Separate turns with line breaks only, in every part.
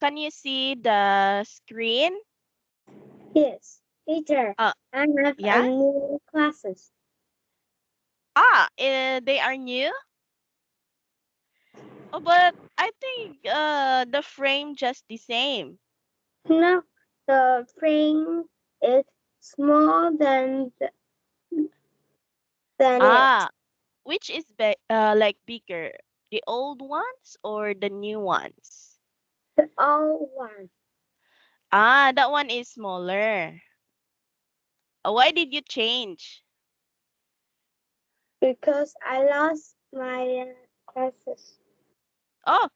can you see the screen?
Yes, teacher.
Uh,
I have a
yeah.
new classes.
They are new. Oh, but I think the frame just the same.
No, the frame is smaller than it.
Ah, which is like bigger, the old ones or the new ones?
The old one.
That one is smaller. Why did you change?
Because I lost my glasses.
Oh,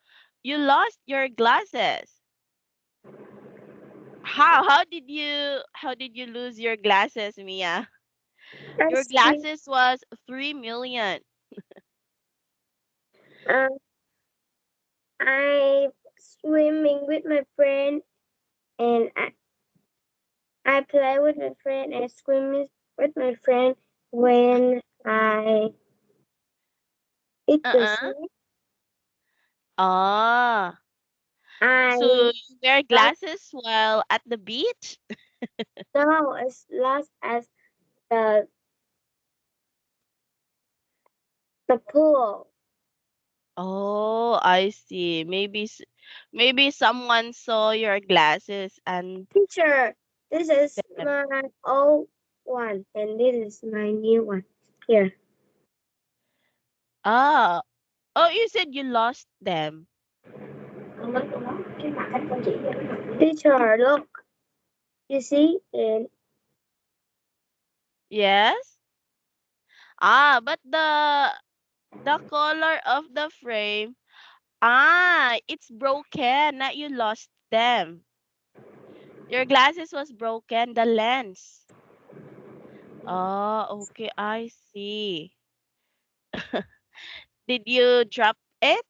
you lost your glasses. How did you lose your glasses, Mia?
I
Your
swim.
glasses was 3 million.
Uh, I swimming with my friend, and I play with my friend and swim with my friend when I eat the
Uh-uh.
sea.
Ah, so
I
you wear
lost
glasses while at the beach?
now as lost as the the pool.
Oh, I see. Maybe someone saw your glasses and
Teacher, this is
them.
my old one, and this is my new one. Here,
Ah, oh, you said you lost them.
teacher, look. You see, and
Yes? But the color of the frame, it's broken, not you lost them. Your glasses was broken, the lens. Oh, okay, I see. Did you drop it?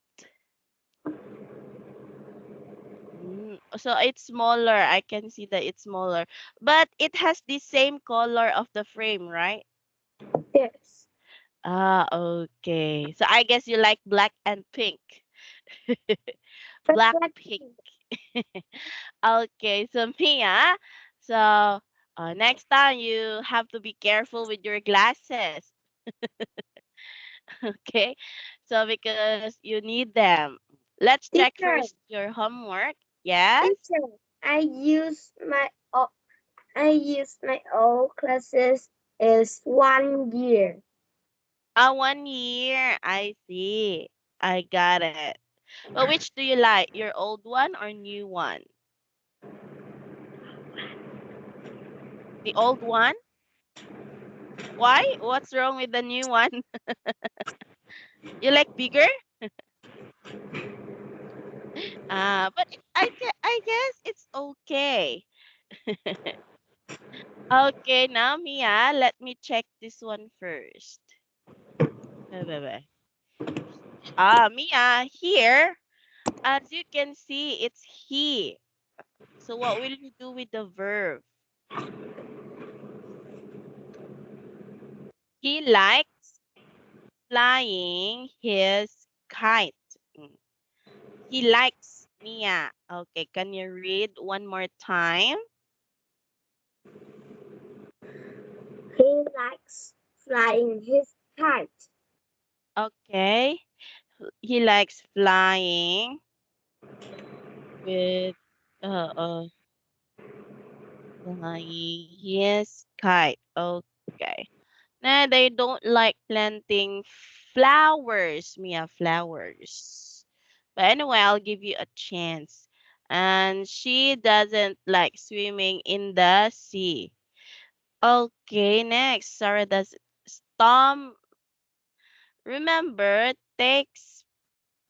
So it's smaller. I can see that it's smaller. But it has the same color of the frame, right?
yes,
Okay. So I guess you like black and pink.
that's
Black
what.
pink. Okay, so Mia, so next time you have to be careful with your glasses. Okay? So because you need them. Let's check
Teacher,
first your homework. Yes?
teacher, I use my old classes is 1 year.
1 year. I see. I got it. Well, which do you like? Your old one or new one? The old one? Why? What's wrong with the new one? You like bigger? But I guess it's okay. Okay, now Mia, let me check this one first. Bye, bye, bye. Mia, here, as you can see, it's he. So what will you do with the verb? He likes flying his kite. Mm. He likes Mia. Okay, can you read one more time?
He likes flying his kite.
Okay. He likes flying with flying his kite. Okay. Nah, they don't like planting flowers, Mia, flowers. But anyway, I'll give you a chance. And she doesn't like swimming in the sea. Okay, next. Sarah does Tom, remember, takes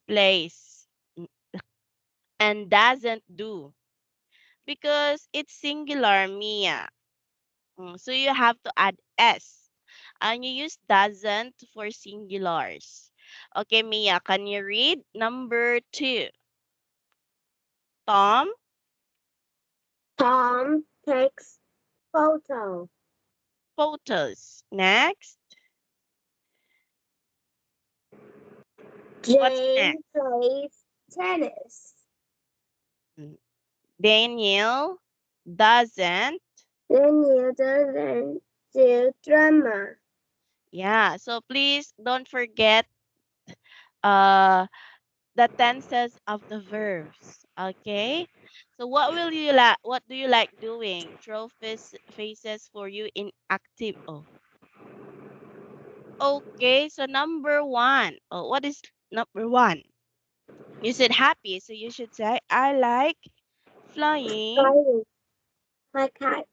place and doesn't do because it's singular, Mia. So you have to add s and you use doesn't for singulars. Okay, Mia, can you read number 2? Tom
Tom takes photo.
photos. Next. What's
Jane
next?
plays tennis.
Mm. Daniel doesn't.
Daniel doesn't do drama.
Yeah, so please don't forget uh the tenses of the verbs. Okay? So what do you like doing? Throw faces for you in active. Oh, okay. So number one. Oh, what is number one? You said happy, so you should say I like flying
Flying my kite.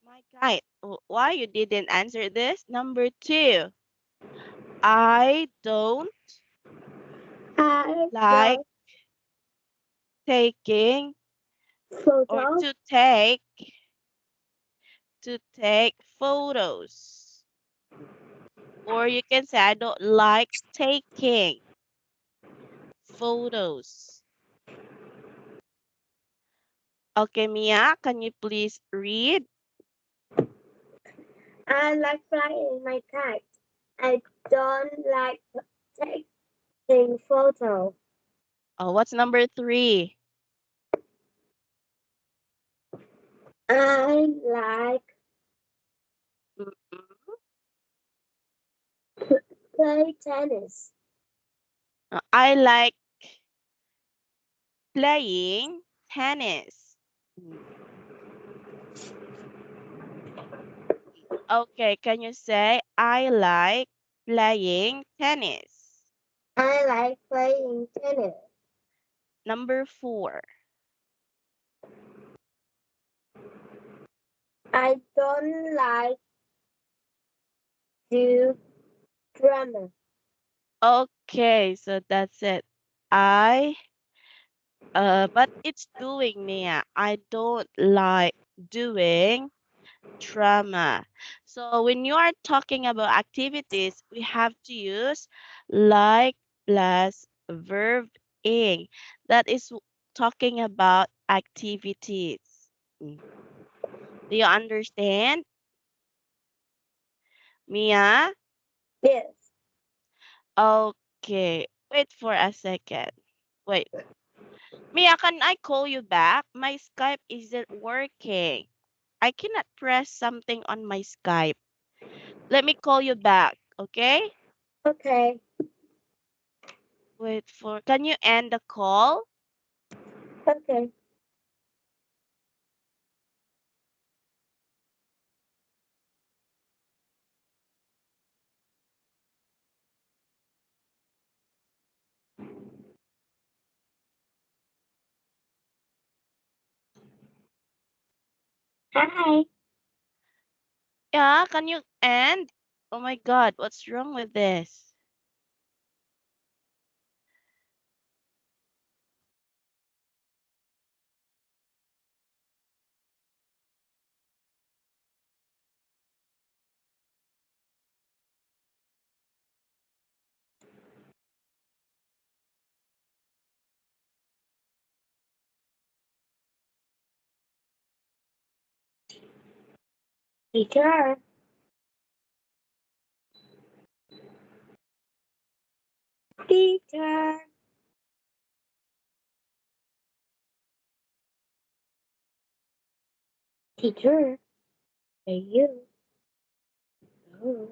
my kite. Oh, why you didn't answer this? Number two. I don't
I
like
love
taking or
photos.
to take photos. Or you can say I don't like taking photos. Okay, Mia, can you please read?
I like flying my kite. I don't like taking photos.
Oh, what's number three?
I like
Mm-mm.
play tennis.
I like playing tennis. Mm. Okay, can you say I like playing tennis?
I like playing tennis.
Number four.
I don't like do drama.
Okay, so that's it. I but it's doing, Mia. I don't like doing drama. So when you are talking about activities, we have to use like plus verb ing. That is talking about activities. Mm. Do you understand, Mia?
Yes.
Okay. Wait for a second. Wait. Mia, can I call you back? My Skype isn't working. I cannot press something on my Skype. Let me call you back, okay?
Okay.
Wait for, can you end the call?
Okay. Hi.
Yeah, can you end? Oh my God, what's wrong with this?
Teacher. Teacher. Teacher. Are you? Oh.